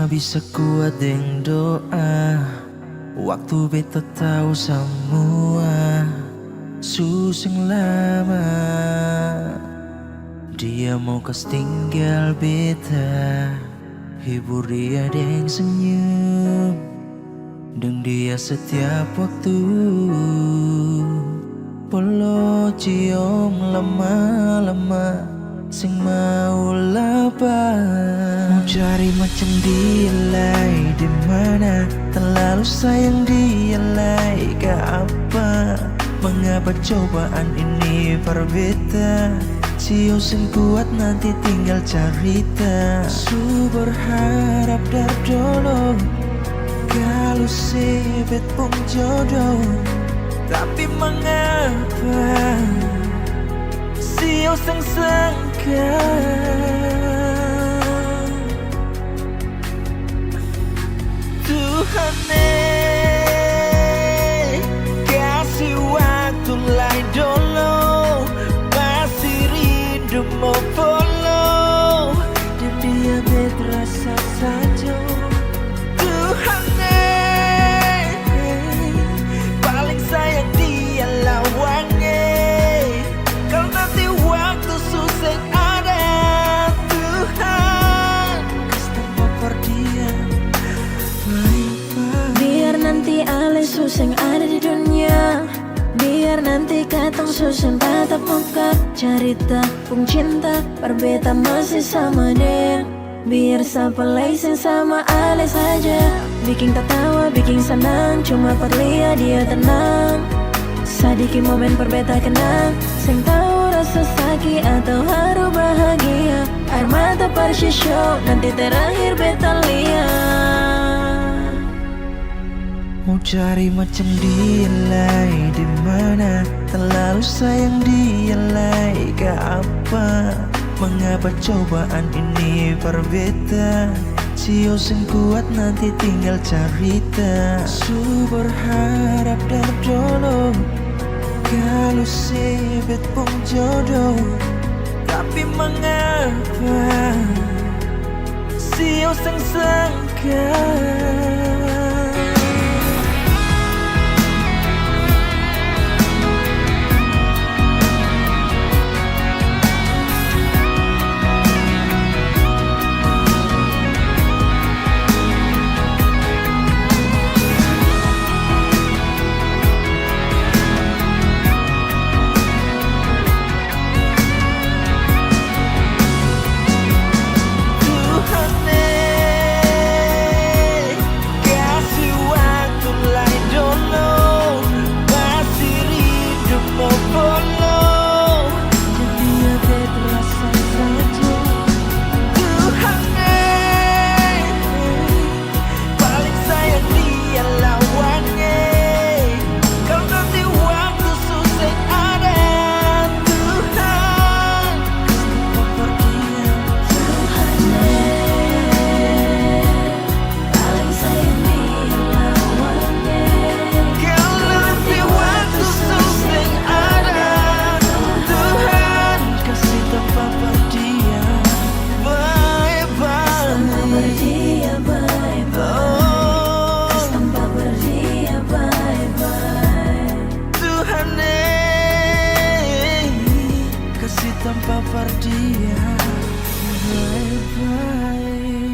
cuma bisa kuat deng doa. Waktu beta tahu semua suseng lama. Dia mau kas tinggal beta, hibur dia deng senyum, deng dia setiap waktu. Polo cium lama-lama, sing mau lapar. Mau cari macam dia lai di mana, terlalu sayang dia lai ke apa? Mengapa cobaan ini berbeda? Sio sing kuat nanti tinggal cerita. Su berharap dar dulu kalau sebet pun jodoh. Tapi mengapa Sio sang sangka Tuhan kasih waktu lain dulu, masih rindu mau follow dan dia berasa saja. Tuhan paling sayang dia lawannya. Kalau nanti waktu susah ada, Tuhan kasih tempat berdiam. Biar nanti ale suseng ada di dunia, biar nanti katong susun tatap muka, cerita pun cinta berbeda masih sama dia. Biar siapa lain sama ale saja, bikin tertawa, bikin senang, cuma perlihat dia tenang. Sedikit momen berbeda kenang, sing tahu rasa sakit atau haru bahagia. Air mata show nanti terakhir beta lihat. Mau cari macam dia lai di mana, terlalu sayang dia lai ke apa? Mengapa cobaan ini berbeda? Sio sing kuat nanti tinggal cerita. Su berharap dar dulu kalau sebet pun jodoh. Tapi mengapa Sio sing sangka tanpa perdia. Bye bye.